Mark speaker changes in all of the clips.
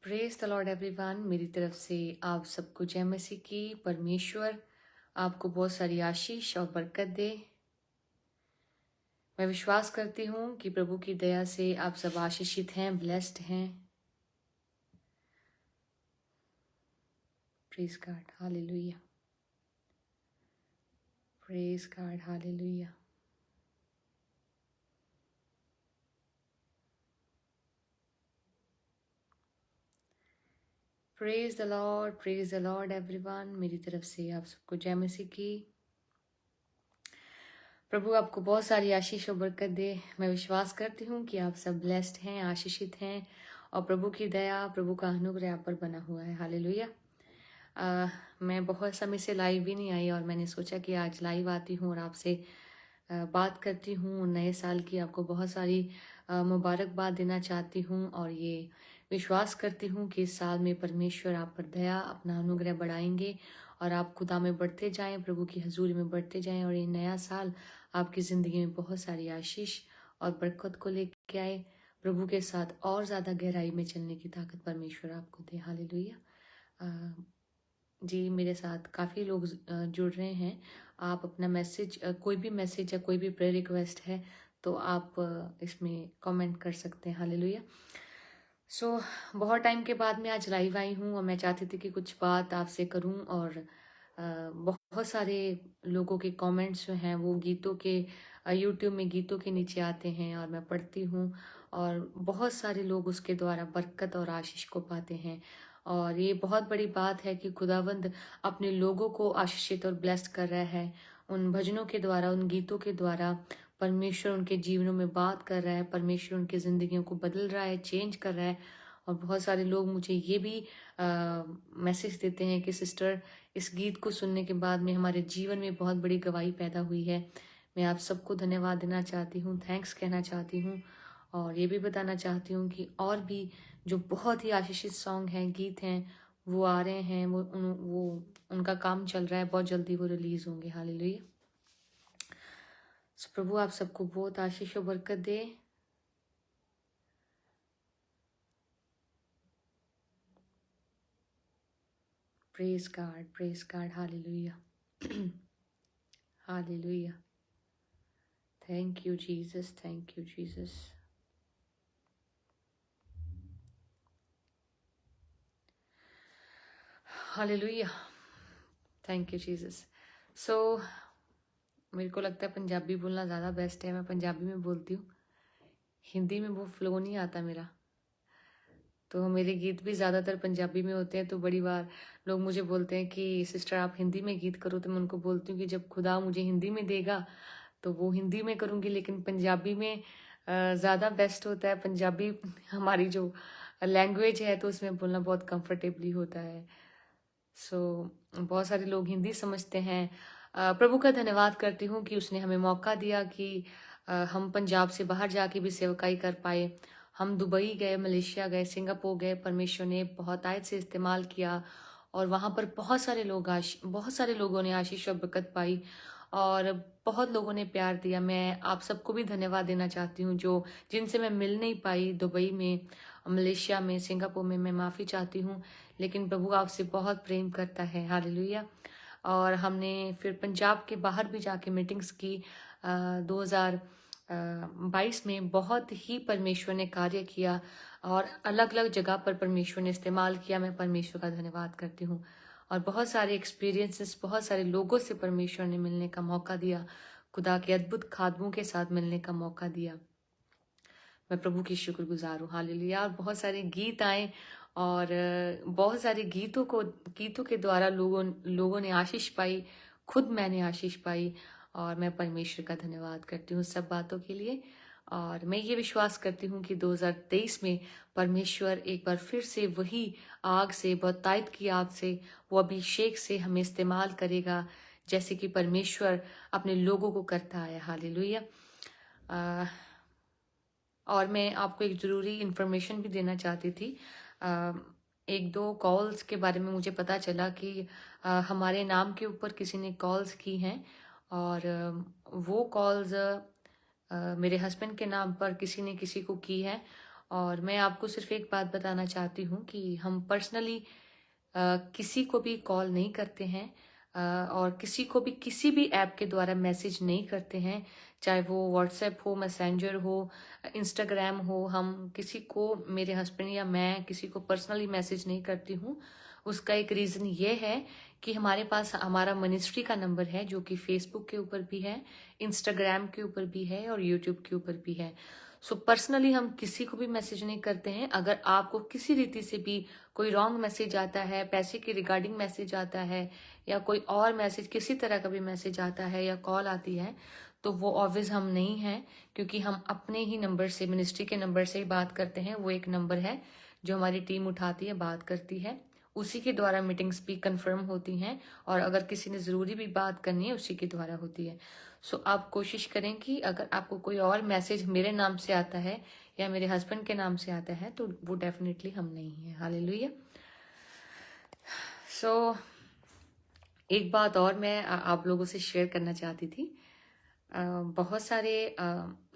Speaker 1: Praise the Lord everyone. मेरी तरफ से आप सबको जय मसीह की। परमेश्वर आपको बहुत सारी आशीष और बरकत दे। मैं विश्वास करती हूँ कि प्रभु की दया से आप सब आशीषित हैं, ब्लेस्ड हैं। Praise God, hallelujah. Praise God, hallelujah. Praise the Lord everyone. मेरी तरफ से आप सबको जय मसीह की। प्रभु आपको बहुत सारी आशीष और बरकत दे। मैं विश्वास करती हूँ कि आप सब ब्लेस्ड हैं, आशीषित हैं और प्रभु की दया, प्रभु का अनुग्रह आप पर बना हुआ है। हालेलुया। मैं बहुत समय से लाइव भी नहीं आई और मैंने सोचा कि आज लाइव आती हूँ और आपसे बात करती हूँ। नए साल की आपको बहुत सारी मुबारकबाद देना चाहती हूँ और ये विश्वास करती हूँ कि इस साल में परमेश्वर आप पर दया, अपना अनुग्रह बढ़ाएंगे और आप खुदा में बढ़ते जाएं, प्रभु की हजूरी में बढ़ते जाएं और ये नया साल आपकी ज़िंदगी में बहुत सारी आशीष और बरकत को लेके आए। प्रभु के साथ और ज़्यादा गहराई में चलने की ताकत परमेश्वर आपको दे। हालेलुया। जी, मेरे साथ काफ़ी लोग जुड़ रहे हैं। आप अपना मैसेज, कोई भी मैसेज या कोई भी प्रेयर रिक्वेस्ट है तो आप इसमें कमेंट कर सकते हैं। हालेलुया। सो बहुत टाइम के बाद मैं आज लाइव आई हूँ और मैं चाहती थी कि कुछ बात आपसे करूँ और बहुत सारे लोगों के कमेंट्स जो हैं वो गीतों के, यूट्यूब में गीतों के नीचे आते हैं और मैं पढ़ती हूँ और बहुत सारे लोग उसके द्वारा बरकत और आशीष को पाते हैं। और ये बहुत बड़ी बात है कि खुदावंद अपने लोगों को आशीषित और ब्लेस्ड कर रहा है। उन भजनों के द्वारा, उन गीतों के द्वारा परमेश्वर उनके जीवनों में बात कर रहा है। परमेश्वर उनकी ज़िंदगियों को बदल रहा है, चेंज कर रहा है। और बहुत सारे लोग मुझे ये भी मैसेज देते हैं कि सिस्टर, इस गीत को सुनने के बाद में हमारे जीवन में बहुत बड़ी गवाही पैदा हुई है। मैं आप सबको धन्यवाद देना चाहती हूँ, थैंक्स कहना चाहती हूँ और ये भी बताना चाहती हूँ कि और भी जो बहुत ही आशीषित सॉन्ग हैं, गीत हैं, वो आ रहे हैं। वो उनका काम चल रहा है, बहुत जल्दी वो रिलीज होंगे। हालेलुया। सो प्रभु आप सबको बहुत आशीष और बरकत दे। Praise God, hallelujah. Hallelujah. Thank you Jesus, thank you Jesus. Hallelujah. Thank you Jesus. So मेरे को लगता है पंजाबी बोलना ज़्यादा बेस्ट है। मैं पंजाबी में बोलती हूँ, हिंदी में वो फ्लो नहीं आता मेरा। तो मेरे गीत भी ज़्यादातर पंजाबी में होते हैं। तो बड़ी बार लोग मुझे बोलते हैं कि सिस्टर आप हिंदी में गीत करो। तो मैं उनको बोलती हूँ कि जब खुदा मुझे हिंदी में देगा तो वो हिंदी में करूँगी, लेकिन पंजाबी में ज़्यादा बेस्ट होता है। पंजाबी हमारी जो लैंग्वेज है तो उसमें बोलना बहुत कंफर्टेबली होता है। सो बहुत सारे लोग हिंदी समझते हैं। प्रभु का धन्यवाद करती हूँ कि उसने हमें मौका दिया कि हम पंजाब से बाहर जाके भी सेवकाई कर पाए। हम दुबई गए, मलेशिया गए, सिंगापुर गए। परमेश्वर ने बहुत आयत से इस्तेमाल किया और वहाँ पर बहुत सारे लोगों ने आशीष और बरकत पाई और बहुत लोगों ने प्यार दिया। मैं आप सबको भी धन्यवाद देना चाहती हूँ जो जिनसे मैं मिल नहीं पाई दुबई में, मलेशिया में, सिंगापुर में। मैं माफ़ी चाहती हूँ, लेकिन प्रभु आपसे बहुत प्रेम करता है। हालेलुया। और हमने फिर पंजाब के बाहर भी जाके मीटिंग्स की। 2022 में बहुत ही परमेश्वर ने कार्य किया और अलग अलग जगह पर परमेश्वर ने इस्तेमाल किया। मैं परमेश्वर का धन्यवाद करती हूँ और बहुत सारे एक्सपीरियंसेस, बहुत सारे लोगों से परमेश्वर ने मिलने का मौका दिया, खुदा के अद्भुत खादमों के साथ मिलने का मौका दिया। मैं प्रभु की शुक्रगुजार हूँ। हालेलुया। और बहुत सारे गीत आए और बहुत सारे गीतों के द्वारा लोगों ने आशीष पाई, खुद मैंने आशीष पाई और मैं परमेश्वर का धन्यवाद करती हूँ सब बातों के लिए। और मैं ये विश्वास करती हूँ कि 2023 में परमेश्वर एक बार फिर से वही आग से, बहुतायत की आग से, वो अभिषेक से हमें इस्तेमाल करेगा जैसे कि परमेश्वर अपने लोगों को करता है। हालेलुया। और मैं आपको एक ज़रूरी इन्फॉर्मेशन भी देना चाहती थी। एक दो कॉल्स के बारे में मुझे पता चला कि हमारे नाम के ऊपर किसी ने कॉल्स की हैं और वो कॉल्स मेरे हस्बैंड के नाम पर किसी ने किसी को की है और मैं आपको सिर्फ एक बात बताना चाहती हूँ कि हम पर्सनली किसी को भी कॉल नहीं करते हैं, और किसी को भी किसी भी ऐप के द्वारा मैसेज नहीं करते हैं, चाहे वो व्हाट्सएप हो, मैसेंजर हो, इंस्टाग्राम हो। हम किसी को, मेरे हस्बैंड या मैं किसी को पर्सनली मैसेज नहीं करती हूँ। उसका एक रीज़न ये है कि हमारे पास हमारा मिनिस्ट्री का नंबर है, जो कि फेसबुक के ऊपर भी है, इंस्टाग्राम के ऊपर भी है और यूट्यूब के ऊपर भी है। सो पर्सनली हम किसी को भी मैसेज नहीं करते हैं। अगर आपको किसी रीति से भी कोई रॉन्ग मैसेज आता है, पैसे के रिगार्डिंग मैसेज आता है, या कोई और मैसेज, किसी तरह का भी मैसेज आता है या कॉल आती है, तो वो ऑब्वियस हम नहीं हैं, क्योंकि हम अपने ही नंबर से, मिनिस्ट्री के नंबर से ही बात करते हैं। वो एक नंबर है जो हमारी टीम उठाती है, बात करती है, उसी के द्वारा मीटिंग्स भी कंफर्म होती हैं, और अगर किसी ने ज़रूरी भी बात करनी है उसी के द्वारा होती है। सो आप कोशिश करें कि अगर आपको कोई और मैसेज मेरे नाम से आता है या मेरे हस्बैंड के नाम से आता है, तो वो डेफिनेटली हम नहीं हैं। हालेलुया। सो एक बात और मैं आप लोगों से शेयर करना चाहती थी। बहुत सारे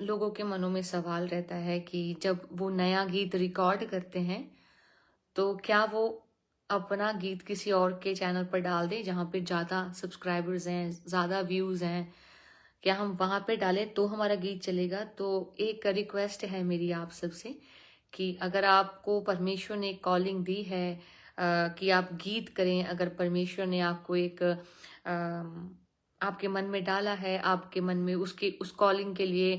Speaker 1: लोगों के मनों में सवाल रहता है कि जब वो नया गीत रिकॉर्ड करते हैं, तो क्या वो अपना गीत किसी और के चैनल पर डाल दें जहाँ पे ज़्यादा सब्सक्राइबर्स हैं, ज़्यादा व्यूज़ हैं, क्या हम वहाँ पे डालें तो हमारा गीत चलेगा? तो एक रिक्वेस्ट है मेरी आप सबसे कि अगर आपको परमेश्वर ने कॉलिंग दी है कि आप गीत करें, अगर परमेश्वर ने आपको एक आपके मन में डाला है, आपके मन में उसके उस कॉलिंग के लिए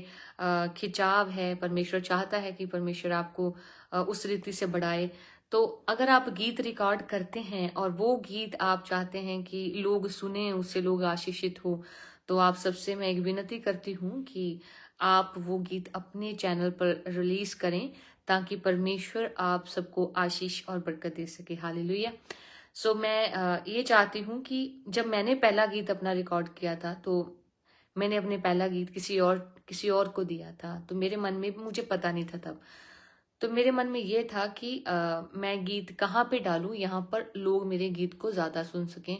Speaker 1: खिंचाव है, परमेश्वर चाहता है कि परमेश्वर आपको उस रीति से बढ़ाए, तो अगर आप गीत रिकॉर्ड करते हैं और वो गीत आप चाहते हैं कि लोग सुने, उससे लोग आशीषित हो, तो आप सबसे मैं एक विनती करती हूँ कि आप वो गीत अपने चैनल पर रिलीज करें, ताकि परमेश्वर आप सबको आशीष और बरकत दे सके। हालेलुया। सो मैं ये चाहती हूँ कि जब मैंने पहला गीत अपना रिकॉर्ड किया था, तो मैंने अपने पहला गीत किसी और को दिया था, तो मेरे मन में भी, मुझे पता नहीं था तब, तो मेरे मन में ये था कि मैं गीत कहाँ पे डालूं यहाँ पर लोग मेरे गीत को ज़्यादा सुन सकें,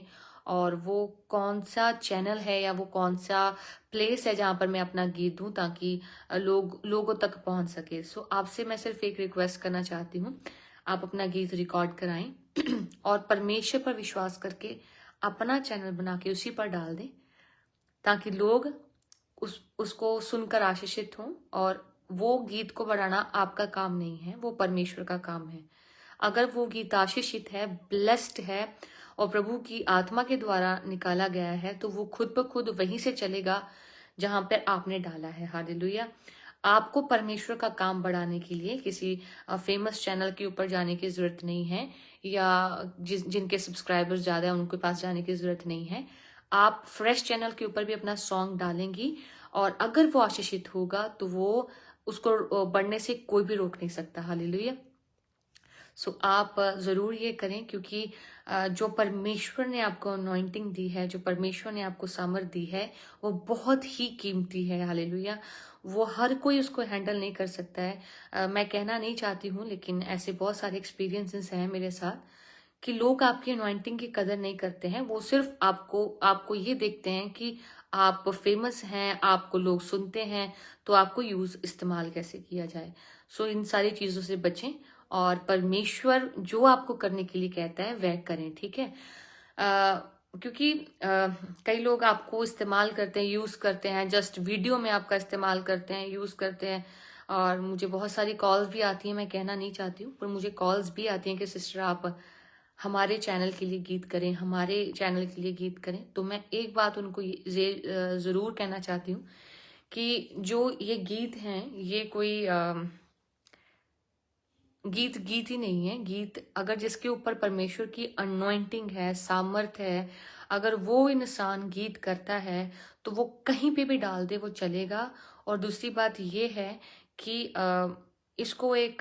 Speaker 1: और वो कौन सा चैनल है या वो कौन सा प्लेस है जहाँ पर मैं अपना गीत दूं, ताकि लोगों तक पहुँच सके। सो आपसे मैं सिर्फ एक रिक्वेस्ट करना चाहती हूँ, आप अपना गीत रिकॉर्ड कराएं और परमेश्वर पर विश्वास करके अपना चैनल बना के उसी पर डाल दें, ताकि लोग उसको सुनकर आशीषित हों। और वो गीत को बढ़ाना आपका काम नहीं है, वो परमेश्वर का काम है। अगर वो गीत आशीषित है, ब्लेस्ड है और प्रभु की आत्मा के द्वारा निकाला गया है, तो वो खुद ब खुद वहीं से चलेगा जहां पर आपने डाला है। हालेलुया। आपको परमेश्वर का काम बढ़ाने के लिए किसी फेमस चैनल के ऊपर जाने की जरूरत नहीं है, या जिनके सब्सक्राइबर्स ज्यादा है उनके पास जाने की जरूरत नहीं है। आप फ्रेश चैनल के ऊपर भी अपना सॉन्ग डालेंगी, और अगर वो आशीषित होगा तो वो उसको बढ़ने से कोई भी रोक नहीं सकता। हालेलुया। सो आप जरूर ये करें, क्योंकि जो परमेश्वर ने आपको अनॉइंटिंग दी है, जो परमेश्वर ने आपको सामर्थ दी है, वो बहुत ही कीमती है। हालेलुया। वो हर कोई उसको हैंडल नहीं कर सकता है। मैं कहना नहीं चाहती हूँ, लेकिन ऐसे बहुत सारे एक्सपीरियंसेस हैं मेरे साथ कि लोग आपकी अनॉइंटिंग की कदर नहीं करते हैं। वो सिर्फ आपको आपको ये देखते हैं कि आप फेमस हैं, आपको लोग सुनते हैं, तो आपको यूज इस्तेमाल कैसे किया जाए। सो इन सारी चीजों से बचें, और परमेश्वर जो आपको करने के लिए कहता है वह करें। ठीक है। क्योंकि कई लोग आपको इस्तेमाल करते हैं, यूज करते हैं, जस्ट वीडियो में आपका इस्तेमाल करते हैं, यूज करते हैं। और मुझे बहुत सारी कॉल्स भी आती हैं, मैं कहना नहीं चाहती हूँ, पर मुझे कॉल्स भी आती हैं कि सिस्टर आप हमारे चैनल के लिए गीत करें, हमारे चैनल के लिए गीत करें। तो मैं एक बात उनको जरूर कहना चाहती हूँ कि जो ये गीत हैं, ये कोई गीत गीत ही नहीं है। गीत अगर जिसके ऊपर परमेश्वर की अनॉइंटिंग है, सामर्थ है, अगर वो इंसान गीत करता है, तो वो कहीं पे भी डाल दे वो चलेगा। और दूसरी बात ये है कि इसको एक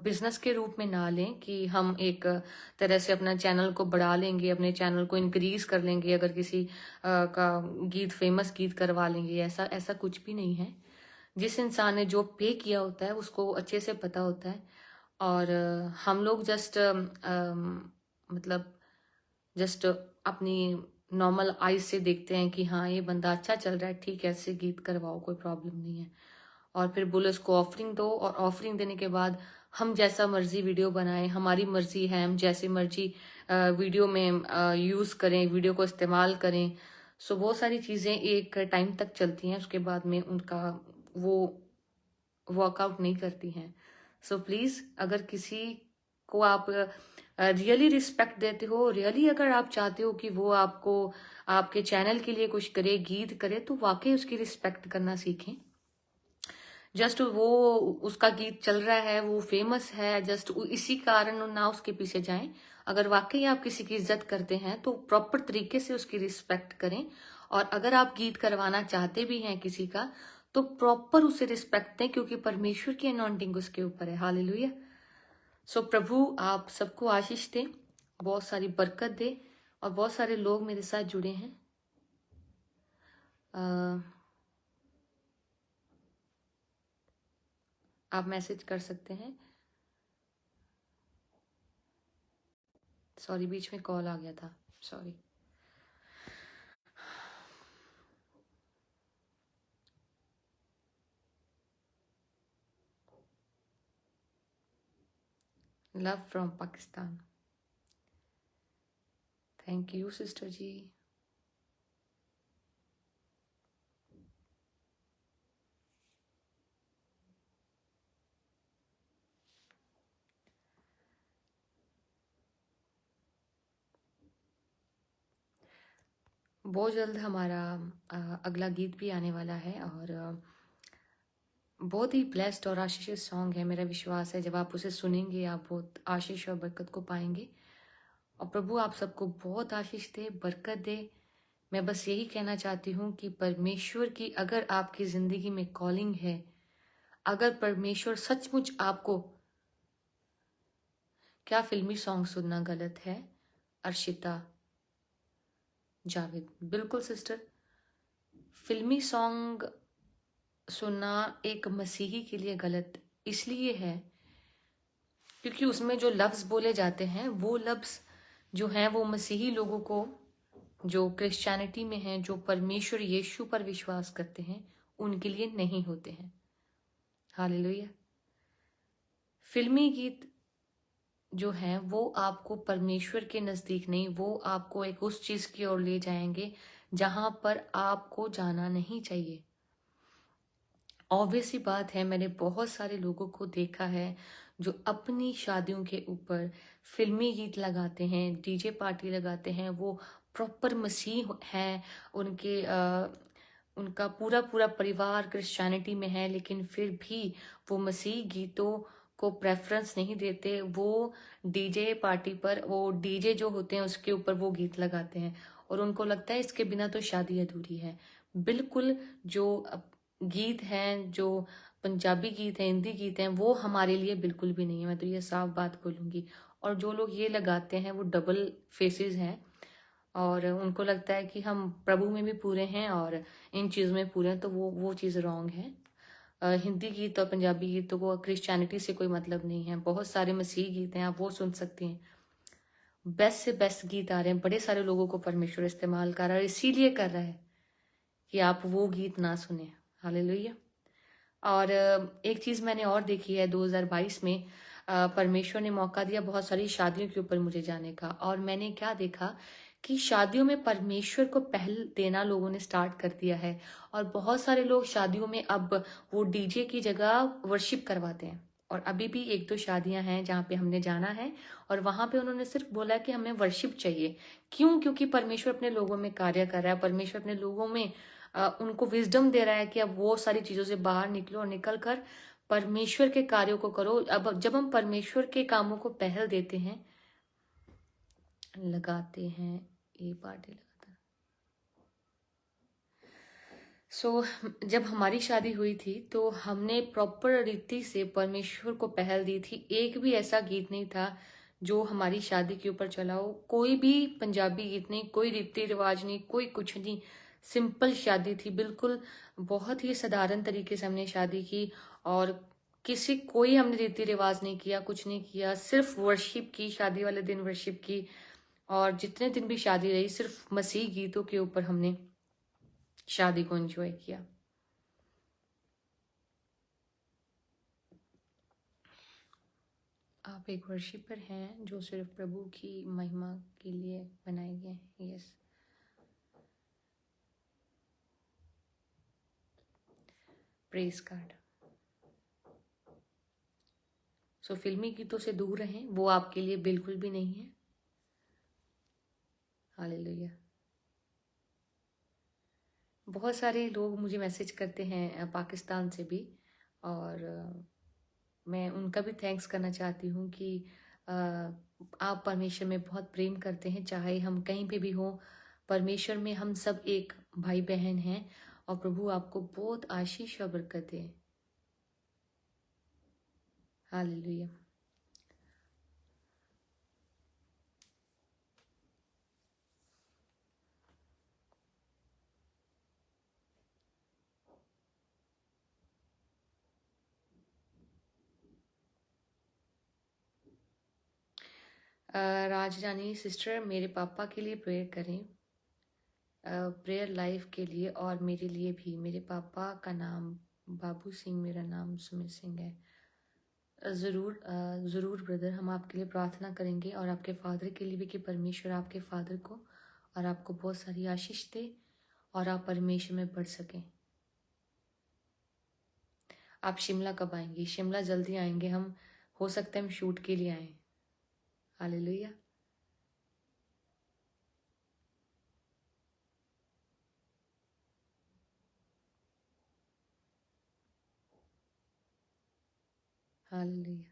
Speaker 1: बिजनेस के रूप में ना लें कि हम एक तरह से अपना चैनल को बढ़ा लेंगे, अपने चैनल को इंक्रीज कर लेंगे अगर किसी का गीत, फेमस गीत करवा लेंगे। ऐसा ऐसा कुछ भी नहीं है। जिस इंसान ने जो पे किया होता है उसको अच्छे से पता होता है। और हम लोग जस्ट मतलब जस्ट अपनी नॉर्मल आईज से देखते हैं कि हाँ ये बंदा अच्छा चल रहा है, ठीक है, इससे गीत करवाओ, कोई प्रॉब्लम नहीं है। और फिर बोले उसको ऑफरिंग दो, और ऑफरिंग देने के बाद हम जैसा मर्जी वीडियो बनाएं, हमारी मर्जी है, हम जैसे मर्जी वीडियो में यूज़ करें, वीडियो को इस्तेमाल करें। सो बहुत सारी चीज़ें एक टाइम तक चलती हैं, उसके बाद में उनका वो वर्कआउट नहीं करती हैं। सो प्लीज़, अगर किसी को आप रियली रिस्पेक्ट देते हो, रियली अगर आप चाहते हो कि वो आपको आपके चैनल के लिए कुछ करे, गीत करे, तो वाकई उसकी रिस्पेक्ट करना सीखें। जस्ट वो उसका गीत चल रहा है, वो फेमस है, जस्ट इसी कारण ना उसके पीछे जाएं। अगर वाकई आप किसी की इज्जत करते हैं तो प्रॉपर तरीके से उसकी रिस्पेक्ट करें। और अगर आप गीत करवाना चाहते भी हैं किसी का, तो प्रॉपर उसे रिस्पेक्ट दें, क्योंकि परमेश्वर की अनॉइंटिंग उसके ऊपर है। हालेलुया। सो प्रभु आप सबको आशीष दे, बहुत सारी बरकत दे, और बहुत सारे लोग मेरे साथ जुड़े हैं। आप मैसेज कर सकते हैं। सॉरी, बीच में कॉल आ गया था, sorry. Love from Pakistan, thank you sister ji. बहुत जल्द हमारा अगला गीत भी आने वाला है, और बहुत ही ब्लेस्ड और आशीषित सॉन्ग है। मेरा विश्वास है जब आप उसे सुनेंगे आप बहुत आशीष और बरकत को पाएंगे। और प्रभु आप सबको बहुत आशीष दे, बरकत दे। मैं बस यही कहना चाहती हूँ कि परमेश्वर की अगर आपकी जिंदगी में कॉलिंग है, अगर परमेश्वर सचमुच आपको, क्या फिल्मी सॉन्ग सुनना गलत है? अर्शिता जावेद, बिल्कुल सिस्टर। फिल्मी सॉन्ग सुनना एक मसीही के लिए गलत इसलिए है क्योंकि उसमें जो लफ्ज बोले जाते हैं वो लफ्ज जो हैं वो मसीही लोगों को, जो क्रिश्चियनिटी में हैं, जो परमेश्वर यीशु पर विश्वास करते हैं, उनके लिए नहीं होते हैं। हालेलुया। फिल्मी गीत जो हैं वो आपको परमेश्वर के नजदीक नहीं, वो आपको एक उस चीज की ओर ले जाएंगे जहां पर आपको जाना नहीं चाहिए। ऑब्वियस सी बात है, मैंने बहुत सारे लोगों को देखा है जो अपनी शादियों के ऊपर फिल्मी गीत लगाते हैं, डीजे पार्टी लगाते हैं। वो प्रॉपर मसीह हैं, उनका पूरा पूरा परिवार क्रिश्चियनिटी में है, लेकिन फिर भी वो मसीह गीतों को प्रेफरेंस नहीं देते। वो डीजे पार्टी पर, वो डीजे जो होते हैं उसके ऊपर वो गीत लगाते हैं, और उनको लगता है इसके बिना तो शादी अधूरी है। बिल्कुल, जो गीत हैं, जो पंजाबी गीत हैं, हिंदी गीत हैं, वो हमारे लिए बिल्कुल भी नहीं है। मैं तो ये साफ बात बोलूंगी। और जो लोग ये लगाते हैं वो डबल फेसेस हैं, और उनको लगता है कि हम प्रभु में भी पूरे हैं और इन चीज़ में पूरे हैं, तो वो चीज़ रॉन्ग है। हिंदी गीत और पंजाबी गीतों को क्रिश्चियनिटी से कोई मतलब नहीं है। बहुत सारे मसीही गीत हैं, आप वो सुन सकते हैं। बेस्ट से बेस्ट गीत आ रहे हैं, बड़े सारे लोगों को परमेश्वर इस्तेमाल कर रहा है, इसीलिए कर रहा है कि आप वो गीत ना सुने। हालेलुया। और एक चीज़ मैंने और देखी है 2022 में, परमेश्वर ने मौका दिया बहुत सारी शादियों के ऊपर मुझे जाने का, और मैंने क्या देखा कि शादियों में परमेश्वर को पहल देना लोगों ने स्टार्ट कर दिया है। और बहुत सारे लोग शादियों में अब वो डीजे की जगह वर्शिप करवाते हैं। और अभी भी एक दो शादियां हैं जहाँ पे हमने जाना है, और वहां पे उन्होंने सिर्फ बोला कि हमें वर्शिप चाहिए। क्यों? क्योंकि परमेश्वर अपने लोगों में कार्य कर रहा है, परमेश्वर अपने लोगों में उनको विजडम दे रहा है कि अब वो सारी चीजों से बाहर निकलो और निकल कर परमेश्वर के कार्यों को करो। अब जब हम परमेश्वर के कामों को पहल देते हैं, लगाते हैं, ये पार्टी लगाता है। सो जब हमारी शादी हुई थी तो हमने प्रॉपर रीति से परमेश्वर को पहल दी थी। एक भी ऐसा गीत नहीं था जो हमारी शादी के ऊपर चला हो, कोई भी पंजाबी गीत नहीं, कोई रीति रिवाज नहीं, कोई कुछ नहीं। सिंपल शादी थी, बिल्कुल बहुत ही साधारण तरीके से हमने शादी की। और कोई हमने रीति रिवाज नहीं किया, कुछ नहीं किया, सिर्फ वर्शिप की, शादी वाले दिन वर्शिप की। और जितने दिन भी शादी रही सिर्फ मसीह गीतों के ऊपर हमने शादी को एंजॉय किया। आप एक वर्शिपर हैं जो सिर्फ प्रभु की महिमा के लिए बनाए गए हैं। Yes, praise card. सो फिल्मी गीतों से दूर रहें, वो आपके लिए बिल्कुल भी नहीं है। हालेलुया। बहुत सारे लोग मुझे मैसेज करते हैं पाकिस्तान से भी, और मैं उनका भी थैंक्स करना चाहती हूँ कि आप परमेश्वर में बहुत प्रेम करते हैं, चाहे हम कहीं पे भी हों। परमेश्वर में हम सब एक भाई बहन हैं, और प्रभु आपको बहुत आशीष और बरकत दे। हालेलुया। राजरानी सिस्टर, मेरे पापा के लिए प्रेयर करें, प्रेयर लाइफ के लिए और मेरे लिए भी। मेरे पापा का नाम बाबू सिंह, मेरा नाम सुमित सिंह है। ज़रूर ज़रूर ब्रदर, हम आपके लिए प्रार्थना करेंगे, और आपके फादर के लिए भी, कि परमेश्वर आपके फादर को और आपको बहुत सारी आशीष दे और आप परमेश्वर में बढ़ सकें। आप शिमला कब आएंगी? शिमला जल्दी आएंगे हम, हो सकता है हम शूट के लिए आएँ। Hallelujah. Hallelujah.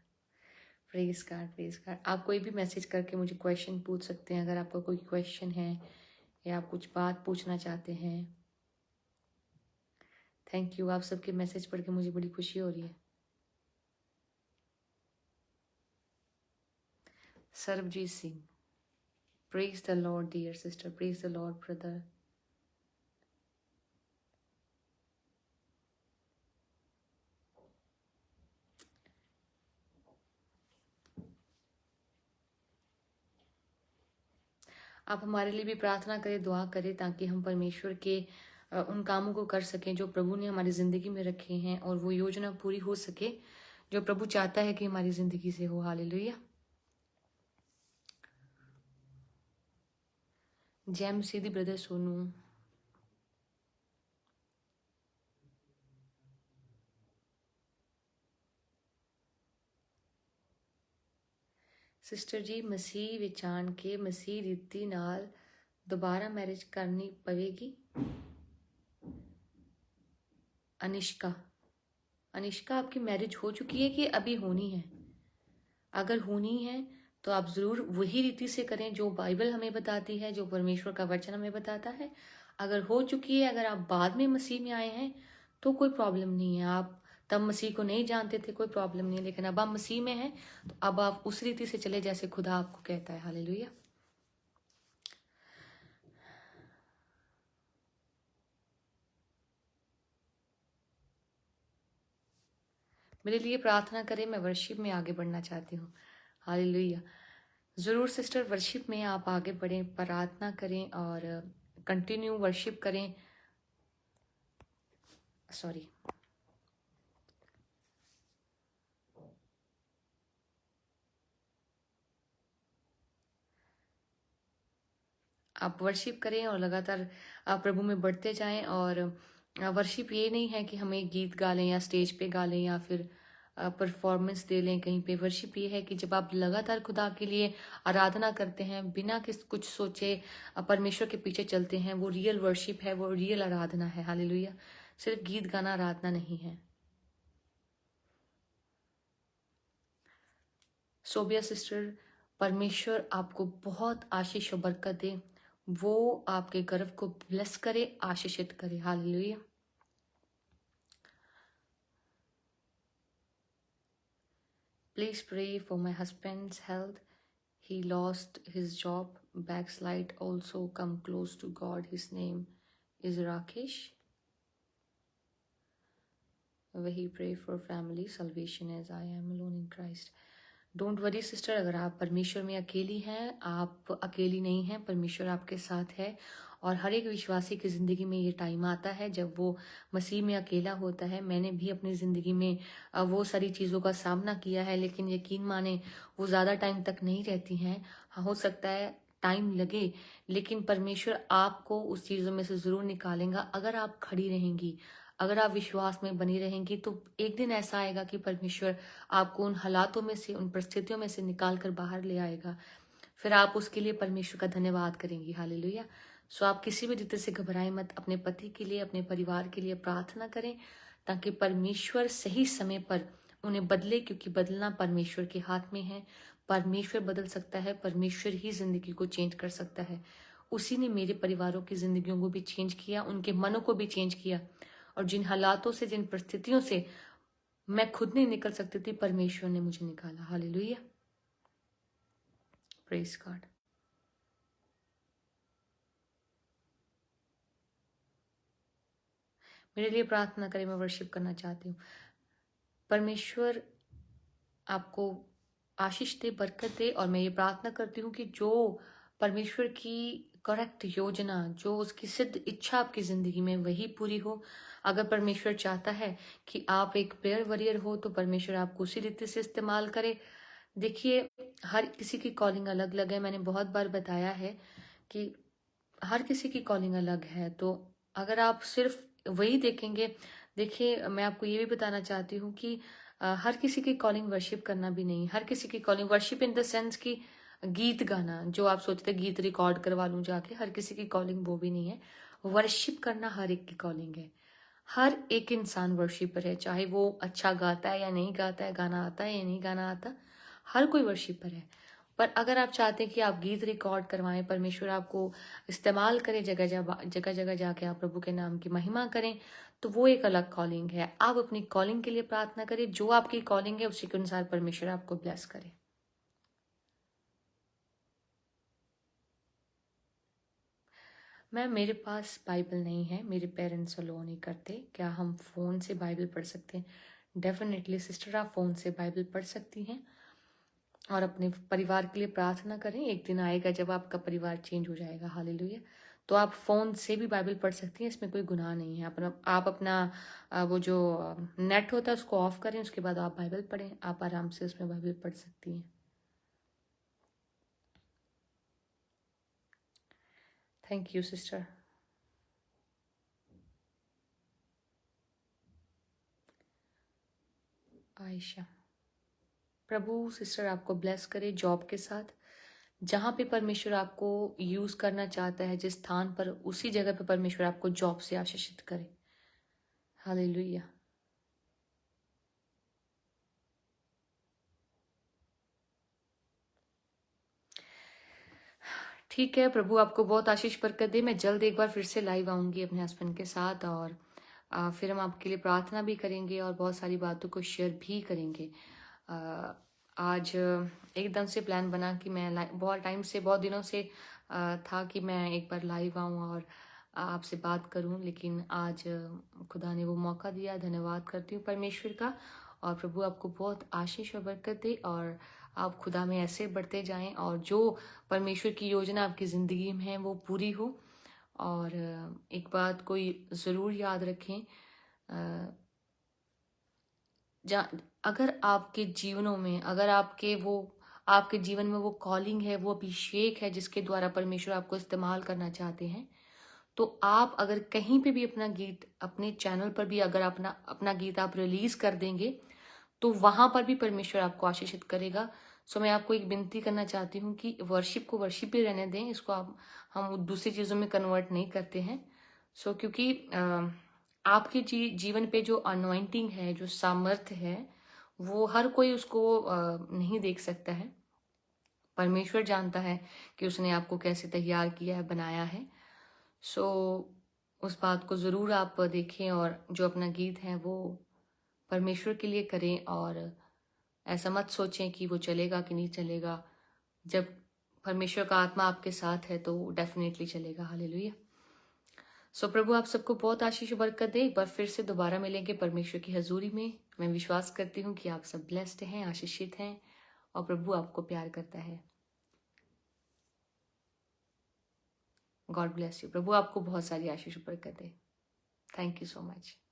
Speaker 1: Praise card, praise card. आप कोई भी मैसेज करके मुझे क्वेश्चन पूछ सकते हैं, अगर आपका कोई क्वेश्चन है या आप कुछ बात पूछना चाहते हैं। थैंक यू, आप सबके मैसेज पढ़ के मुझे बड़ी खुशी हो रही है। Sarabjeet Singh, praise the Lord dear sister, praise the Lord brother. आप हमारे लिए भी प्रार्थना करें, दुआ करें, ताकि हम परमेश्वर के उन कामों को कर सकें जो प्रभु ने हमारी ज़िंदगी में रखे हैं, और वो योजना पूरी हो सके जो प्रभु चाहता है कि हमारी ज़िंदगी से हो। हालेलुया। जय मसीदी ब्रदर सोनू। सिस्टर जी, मसीह विचान के मसीह रीति नाल दोबारा मैरिज करनी पवेगी? अनिष्का, अनिष्का आपकी मैरिज हो चुकी है कि अभी होनी है? अगर होनी है तो आप ज़रूर वही रीति से करें जो बाइबल हमें बताती है, जो परमेश्वर का वचन हमें बताता है। अगर हो चुकी है, अगर आप बाद में मसीह में आए हैं, तो कोई प्रॉब्लम नहीं है। आप तब मसीह को नहीं जानते थे, कोई प्रॉब्लम नहीं है, लेकिन अब आप मसीह में हैं, तो अब आप उस रीति से चले जैसे खुदा आपको कहता है। हालेलुया। मेरे लिए प्रार्थना करें, मैं वर्शिप में आगे बढ़ना चाहती हूँ। हालेलुया। ज़रूर सिस्टर, वर्शिप में आप आगे बढ़ें, प्रार्थना करें और कंटिन्यू वर्शिप करें। सॉरी, आप वर्शिप करें और लगातार आप प्रभु में बढ़ते जाएं। और वर्शिप ये नहीं है कि हम एक गीत गा लें या स्टेज पे गा लें या फिर परफॉर्मेंस दे लें कहीं पे। वर्शिप ये है कि जब आप लगातार खुदा के लिए आराधना करते हैं, बिना कुछ सोचे परमेश्वर के पीछे चलते हैं, वो रियल वर्शिप है, वो रियल आराधना है। हालेलुया। सिर्फ गीत गाना आराधना नहीं है। सोबिया सिस्टर, परमेश्वर आपको बहुत आशीष और बरकत दे, वो आपके गर्भ को ब्लेस करे, आशीषित करे। Hallelujah. Please pray for my husband's health. He lost his job. Backslide also come close to God. His name is Rakesh. We pray for family salvation as I am alone in Christ. Don't worry sister, अगर आप परमेश्वर में अकेली हैं, आप अकेली नहीं हैं, परमेश्वर आपके साथ है। और हर एक विश्वासी की ज़िंदगी में ये टाइम आता है जब वो मसीह में अकेला होता है। मैंने भी अपनी ज़िंदगी में वो सारी चीज़ों का सामना किया है, लेकिन यकीन माने वो ज़्यादा टाइम तक नहीं रहती हैं। हाँ, हो सकता है टाइम लगे, लेकिन परमेश्वर आपको उस चीज़ों में से ज़रूर निकालेगा अगर आप खड़ी रहेंगी। अगर आप विश्वास में बनी रहेंगी तो एक दिन ऐसा आएगा कि परमेश्वर आपको उन हालातों में से, उन परिस्थितियों में से निकाल कर बाहर ले आएगा। फिर आप उसके लिए परमेश्वर का धन्यवाद करेंगी। हालेलुया। सो आप किसी भी रीति से घबराएं मत। अपने पति के लिए, अपने परिवार के लिए प्रार्थना करें ताकि परमेश्वर सही समय पर उन्हें बदले, क्योंकि बदलना परमेश्वर के हाथ में है। परमेश्वर बदल सकता है, परमेश्वर ही जिंदगी को चेंज कर सकता है। उसी ने मेरे परिवारों की जिंदगियों को भी चेंज किया, उनके मनों को भी चेंज किया। और जिन हालातों से, जिन परिस्थितियों से मैं खुद नहीं निकल सकती थी, परमेश्वर ने मुझे निकाला। Hallelujah, praise God. मेरे लिए प्रार्थना करें, मैं वर्शिप करना चाहती हूँ। परमेश्वर आपको आशीष दे, बरकत दे। और मैं ये प्रार्थना करती हूँ कि जो परमेश्वर की करेक्ट योजना, जो उसकी सिद्ध इच्छा आपकी जिंदगी में, वही पूरी हो। अगर परमेश्वर चाहता है कि आप एक प्रेयर वॉरियर हो, तो परमेश्वर आपको उसी रीति से इस्तेमाल करे। देखिए, हर किसी की कॉलिंग अलग अलग है। मैंने बहुत बार बताया है कि हर किसी की कॉलिंग अलग है। तो अगर आप सिर्फ वही देखेंगे, देखिए मैं आपको ये भी बताना चाहती हूँ कि हर किसी की कॉलिंग वर्शिप करना भी नहीं। हर किसी की calling worship in the sense कि गीत गाना, जो आप सोचते गीत रिकॉर्ड करवा लूं जाके, हर किसी की कॉलिंग वो भी नहीं है। वर्शिप करना हर एक की कॉलिंग है। हर एक इंसान वर्शिपर है, चाहे वो अच्छा गाता है या नहीं गाता है, गाना आता है या नहीं गाना आता, हर कोई वर्शिपर है। पर अगर आप चाहते हैं कि आप गीत रिकॉर्ड करवाएं, परमेश्वर आपको इस्तेमाल करें, जगह जगह जगह जाके आप प्रभु के नाम की महिमा करें, तो वो एक अलग कॉलिंग है। आप अपनी कॉलिंग के लिए प्रार्थना करें, जो आपकी कॉलिंग है उसी के अनुसार परमेश्वर आपको ब्लेस करे। मैम, मेरे पास बाइबल नहीं है, मेरे पेरेंट्स अलो नहीं करते। क्या हम फ़ोन से बाइबल पढ़ सकते हैं? डेफिनेटली सिस्टर, आप फ़ोन से बाइबल पढ़ सकती हैं और अपने परिवार के लिए प्रार्थना करें। एक दिन आएगा जब आपका परिवार चेंज हो जाएगा। हालेलुया। तो आप फ़ोन से भी बाइबल पढ़ सकती हैं, इसमें कोई गुनाह नहीं है। आप अपना वो जो नेट होता है उसको ऑफ करें, उसके बाद आप बाइबल पढ़ें। आप आराम से उसमें बाइबल पढ़ सकती हैं। Thank you sister. Ayesha, Prabhu sister आपको ब्लेस करे जॉब के साथ। जहाँ पे परमेश्वर आपको यूज करना चाहता है, जिस स्थान पर, उसी जगह पे परमेश्वर आपको जॉब से आशीषित करे। हालेलुया। ठीक है, प्रभु आपको बहुत आशीष बरकत दे। मैं जल्द एक बार फिर से लाइव आऊंगी अपने हस्बैंड के साथ, और फिर हम आपके लिए प्रार्थना भी करेंगे और बहुत सारी बातों को शेयर भी करेंगे। आज एकदम से प्लान बना कि मैं बहुत टाइम से, बहुत दिनों से था कि मैं एक बार लाइव आऊं और आपसे बात करूं, लेकिन आज खुदा ने वो मौका दिया। धन्यवाद करती हूँ परमेश्वर का। और प्रभु आपको बहुत आशीष और बरकत दे, और आप खुदा में ऐसे बढ़ते जाएं, और जो परमेश्वर की योजना आपकी ज़िंदगी में है वो पूरी हो। और एक बात कोई ज़रूर याद रखें, अगर आपके जीवनों में, अगर आपके जीवन में वो कॉलिंग है, वो अभिषेक है जिसके द्वारा परमेश्वर आपको इस्तेमाल करना चाहते हैं, तो आप अगर कहीं पे भी अपना गीत, अपने चैनल पर भी अगर अपना अपना गीत आप रिलीज कर देंगे, तो वहां पर भी परमेश्वर आपको आशीषित करेगा। सो मैं आपको एक विनती करना चाहती हूँ कि वर्शिप को वर्शिप ही रहने दें, इसको हम दूसरी चीजों में कन्वर्ट नहीं करते हैं। सो क्योंकि आपके जीवन पे जो अनॉइंटिंग है, जो सामर्थ्य है, वो हर कोई उसको नहीं देख सकता है। परमेश्वर जानता है कि उसने आपको कैसे तैयार किया है, बनाया है। सो उस बात को ज़रूर आप देखें, और जो अपना गीत है वो परमेश्वर के लिए करें। और ऐसा मत सोचें कि वो चलेगा कि नहीं चलेगा। जब परमेश्वर का आत्मा आपके साथ है तो डेफिनेटली चलेगा। हालेलुया। सो प्रभु आप सबको बहुत आशीष और बरकत दे। एक बार फिर से दोबारा मिलेंगे परमेश्वर की हजूरी में। मैं विश्वास करती हूँ कि आप सब ब्लेस्ड हैं, आशीषित हैं, और प्रभु आपको प्यार करता है। God bless you. प्रभु आपको बहुत सारी आशीष बरकत दे। Thank you so much.